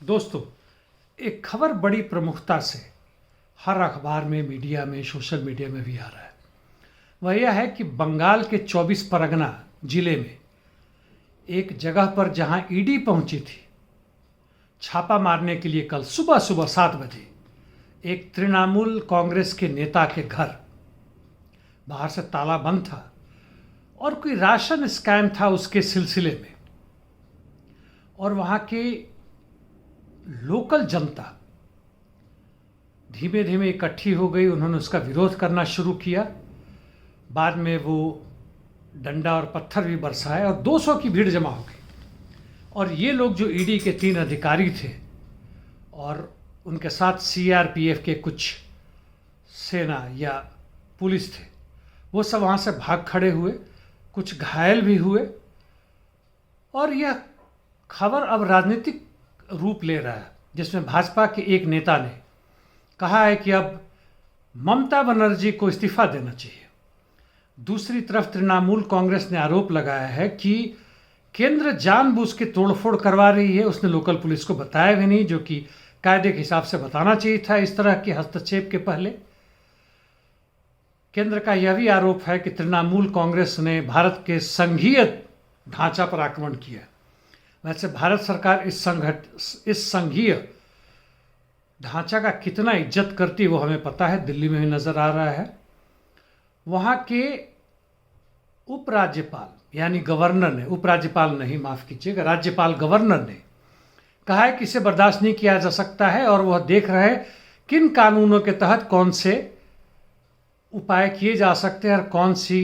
दोस्तों, एक खबर बड़ी प्रमुखता से हर अखबार में, मीडिया में, सोशल मीडिया में भी आ रहा है। वह यह है कि बंगाल के 24 परगना जिले में एक जगह पर जहां ईडी पहुंची थी छापा मारने के लिए, कल सुबह सुबह 7 बजे एक तृणमूल कांग्रेस के नेता के घर बाहर से ताला बंद था और कोई राशन स्कैम था उसके सिलसिले में। और वहां के लोकल जनता धीमे धीमे इकट्ठी हो गई। उन्होंने उसका विरोध करना शुरू किया। बाद में वो डंडा और पत्थर भी बरसाए और 200 की भीड़ जमा हो गई। और ये लोग जो ईडी के 3 अधिकारी थे और उनके साथ सीआरपीएफ के कुछ सेना या पुलिस थे, वो सब वहाँ से भाग खड़े हुए, कुछ घायल भी हुए। और यह खबर अब राजनीतिक रूप ले रहा है, जिसमें भाजपा के एक नेता ने कहा है कि अब ममता बनर्जी को इस्तीफा देना चाहिए। दूसरी तरफ तृणमूल कांग्रेस ने आरोप लगाया है कि केंद्र जानबूझ के तोड़फोड़ करवा रही है। उसने लोकल पुलिस को बताया भी नहीं, जो कि कायदे के हिसाब से बताना चाहिए था इस तरह के हस्तक्षेप के पहले। केंद्र का यह भी आरोप है कि तृणमूल कांग्रेस ने भारत के संघीय ढांचा पर आक्रमण किया। वैसे भारत सरकार इस संघीय ढांचा का कितना इज्जत करती है वो हमें पता है, दिल्ली में भी नजर आ रहा है। वहाँ के उपराज्यपाल यानी गवर्नर ने, उपराज्यपाल नहीं, माफ कीजिएगा, राज्यपाल गवर्नर ने कहा है कि इसे बर्दाश्त नहीं किया जा सकता है और वह देख रहे हैं किन कानूनों के तहत कौन से उपाय किए जा सकते हैं और कौन सी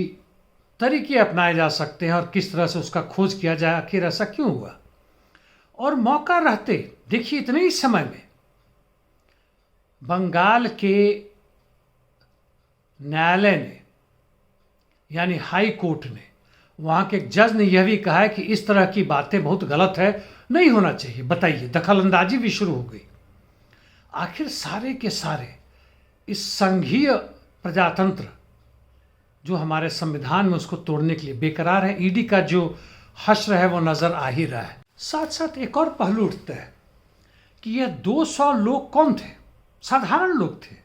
तरीके अपनाए जा सकते हैं और किस तरह से उसका खोज किया जाए, आखिर ऐसा क्यों हुआ। और मौका रहते, देखिए इतने ही समय में बंगाल के न्यायालय ने यानी हाई कोर्ट ने, वहाँ के एक जज ने यह भी कहा है कि इस तरह की बातें बहुत गलत है, नहीं होना चाहिए। बताइए, दखलंदाजी भी शुरू हो गई। आखिर सारे के सारे इस संघीय प्रजातंत्र जो हमारे संविधान में, उसको तोड़ने के लिए बेकरार है। ईडी का जो हश्र है वो नजर आ ही रहा है। साथ साथ एक और पहलू उठता है कि यह 200 लोग कौन थे? साधारण लोग थे।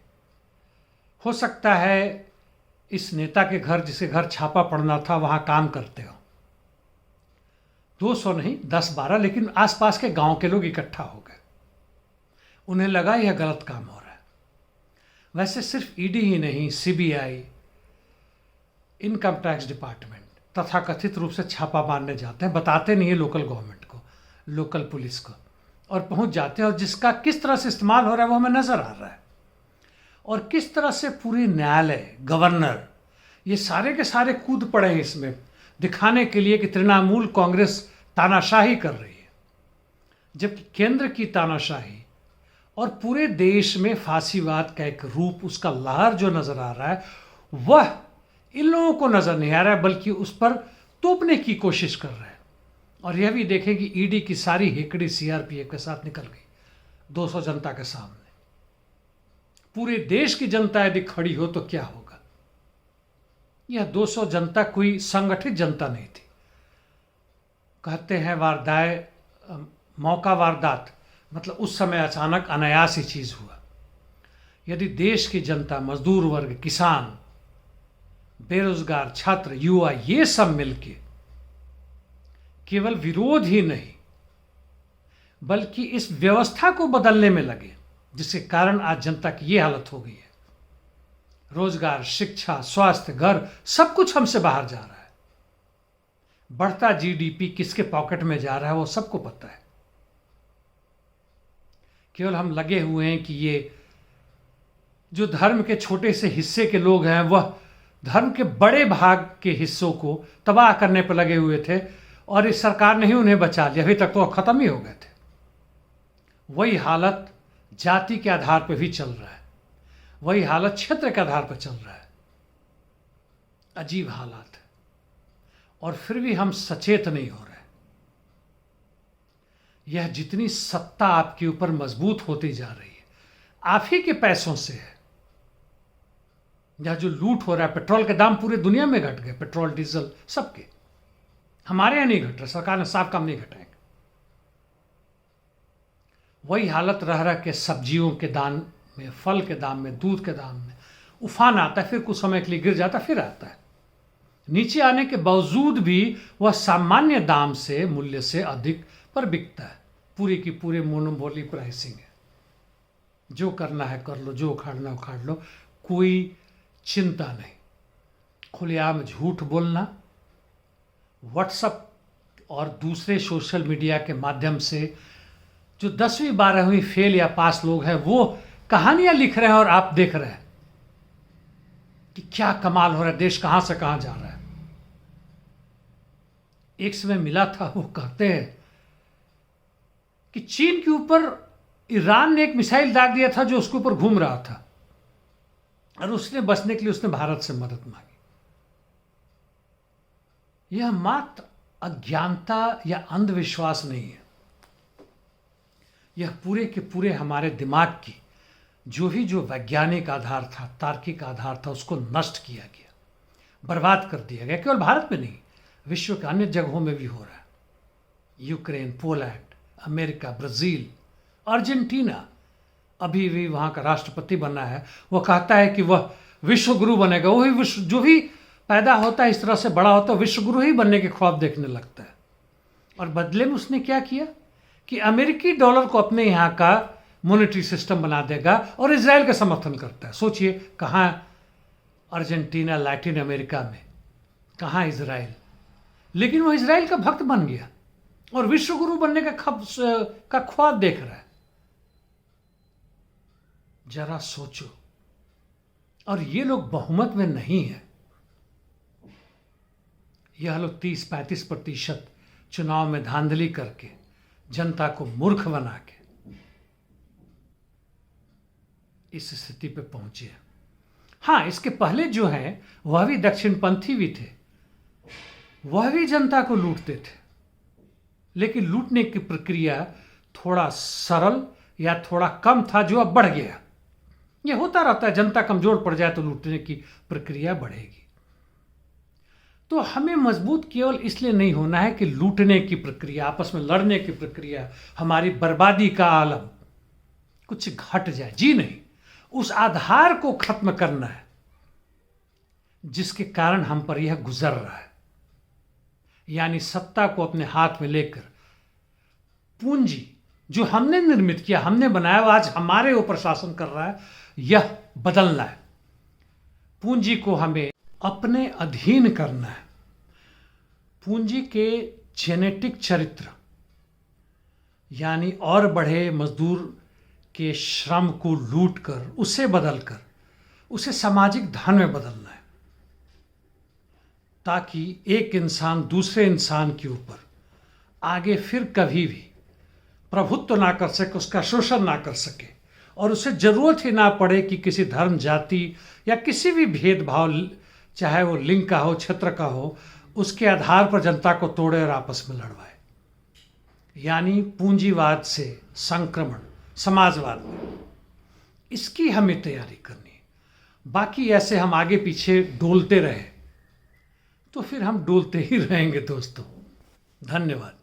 हो सकता है इस नेता के घर, जिसे घर छापा पड़ना था, वहां काम करते हो। 200 नहीं, 10-12, लेकिन आसपास के गांव के लोग इकट्ठा हो गए। उन्हें लगा यह गलत काम हो रहा है। वैसे सिर्फ ईडी ही नहीं, सीबीआई, इनकम टैक्स डिपार्टमेंट तथा कथित रूप से छापा मारने जाते हैं, बताते नहीं है लोकल गवर्नमेंट को, लोकल पुलिस को, और पहुंच जाते हैं। और जिसका किस तरह से इस्तेमाल हो रहा है वो हमें नजर आ रहा है। और किस तरह से पूरे न्यायालय, गवर्नर, ये सारे के सारे कूद पड़े हैं इसमें, दिखाने के लिए कि तृणमूल कांग्रेस तानाशाही कर रही है, जबकि केंद्र की तानाशाही और पूरे देश में फांसीवाद का एक रूप, उसका लहर जो नजर आ रहा है, वह इन लोगों को नजर नहीं आ रहा है, बल्कि उस पर तोपने की कोशिश कर रहे हैं। और यह भी देखें कि ईडी की सारी हेकड़ी सीआरपीएफ के साथ निकल गई 200 जनता के सामने। पूरे देश की जनता यदि खड़ी हो तो क्या होगा। यह 200 जनता कोई संगठित जनता नहीं थी। कहते हैं मौका वारदात, मतलब उस समय अचानक अनायास ही चीज हुआ। यदि देश की जनता, मजदूर वर्ग, किसान, बेरोजगार, छात्र, युवा, ये सब मिलके केवल विरोध ही नहीं बल्कि इस व्यवस्था को बदलने में लगे, जिसके कारण आज जनता की ये हालत हो गई है। रोजगार, शिक्षा, स्वास्थ्य, घर, सब कुछ हमसे बाहर जा रहा है। बढ़ता जीडीपी किसके पॉकेट में जा रहा है वो सबको पता है। केवल हम लगे हुए हैं कि ये जो धर्म के छोटे से हिस्से के लोग हैं, वह धर्म के बड़े भाग के हिस्सों को तबाह करने पर लगे हुए थे और इस सरकार ने ही उन्हें बचा लिया। अभी तक तो खत्म ही हो गए थे। वही हालत जाति के आधार पर भी चल रहा है, वही हालत क्षेत्र के आधार पर चल रहा है। अजीब हालात है और फिर भी हम सचेत नहीं हो रहे। यह जितनी सत्ता आपके ऊपर मजबूत होती जा रही है, आप ही के पैसों से है। यह जो लूट हो रहा है, पेट्रोल के दाम पूरी दुनिया में घट गए, पेट्रोल, डीजल, सबके। हमारे यहाँ नहीं घट रहा, सरकार ने साफ काम नहीं घटाए। वही हालत रह रह के सब्जियों के दाम में, फल के दाम में, दूध के दाम में उफान आता है, फिर कुछ समय के लिए गिर जाता है, फिर आता है। नीचे आने के बावजूद भी वह सामान्य दाम से, मूल्य से अधिक पर बिकता है। पूरी की पूरी मोनोपोली प्राइसिंग है। जो करना है कर लो, जो उखाड़ना उखाड़ लो, कोई चिंता नहीं। खुलेआम झूठ बोलना, व्हाट्सएप और दूसरे सोशल मीडिया के माध्यम से जो 10वीं 12वीं फेल या पास लोग हैं वो कहानियां लिख रहे हैं और आप देख रहे हैं कि क्या कमाल हो रहा है, देश कहां से कहां जा रहा है। एक समय मिला था, वो कहते हैं कि चीन के ऊपर ईरान ने एक मिसाइल दाग दिया था जो उसके ऊपर घूम रहा था, और उसने बचने के लिए उसने भारत से मदद मांगी। यह मात्र अज्ञानता या अंधविश्वास नहीं है, यह पूरे के पूरे हमारे दिमाग की जो वैज्ञानिक आधार था, तार्किक आधार था, उसको नष्ट किया गया, बर्बाद कर दिया गया। केवल भारत में नहीं, विश्व के अन्य जगहों में भी हो रहा है। Ukraine, Poland, America, Brazil, Argentina, अभी भी वहाँ का राष्ट्रपति बना है, वो कहता है कि वह विश्व गुरु बनेगा। वही विश्व जो भी पैदा होता है इस तरह से बड़ा होता है, विश्व गुरु ही बनने के ख्वाब देखने लगता है। और बदले में उसने क्या किया कि अमेरिकी डॉलर को अपने यहाँ का मॉनेटरी सिस्टम बना देगा और इजराइल का समर्थन करता है। सोचिए, कहाँ अर्जेंटीना, लैटिन अमेरिका में, कहाँ इजराइल, लेकिन वो इजराइल का भक्त बन गया और विश्व गुरु बनने का ख्वाब देख रहा है। जरा सोचो। और ये लोग बहुमत में नहीं है, यह लोग 30-35% चुनाव में धांधली करके जनता को मूर्ख बना के इस स्थिति पे पहुंचे हैं। हाँ, इसके पहले जो हैं वह भी दक्षिणपंथी भी थे, वह भी जनता को लूटते थे, लेकिन लूटने की प्रक्रिया थोड़ा सरल या थोड़ा कम था, जो अब बढ़ गया। यह होता रहता है, जनता कमजोर पड़ जाए तो लूटने की प्रक्रिया बढ़ेगी। तो हमें मजबूत केवल इसलिए नहीं होना है कि लूटने की प्रक्रिया, आपस में लड़ने की प्रक्रिया, हमारी बर्बादी का आलम कुछ घट जाए, जी नहीं, उस आधार को खत्म करना है जिसके कारण हम पर यह गुजर रहा है। यानी सत्ता को अपने हाथ में लेकर पूंजी जो हमने निर्मित किया, हमने बनाया, आज हमारे ऊपर शासन कर रहा है, यह बदलना है। पूंजी को हमें अपने अधीन करना है। पूंजी के जेनेटिक चरित्र यानी और बढ़े मजदूर के श्रम को लूट कर, उसे बदलकर उसे सामाजिक धन में बदलना है, ताकि एक इंसान दूसरे इंसान के ऊपर आगे फिर कभी भी प्रभुत्व ना कर सके, उसका शोषण ना कर सके, और उसे जरूरत ही ना पड़े कि किसी धर्म, जाति या किसी भी भेदभाव, चाहे वो लिंग का हो, क्षेत्र का हो, उसके आधार पर जनता को तोड़े और आपस में लड़वाए। यानी पूंजीवाद से संक्रमण समाजवाद में, इसकी हमें तैयारी करनी है। बाकी ऐसे हम आगे पीछे डोलते रहे तो फिर हम डोलते ही रहेंगे दोस्तों। धन्यवाद।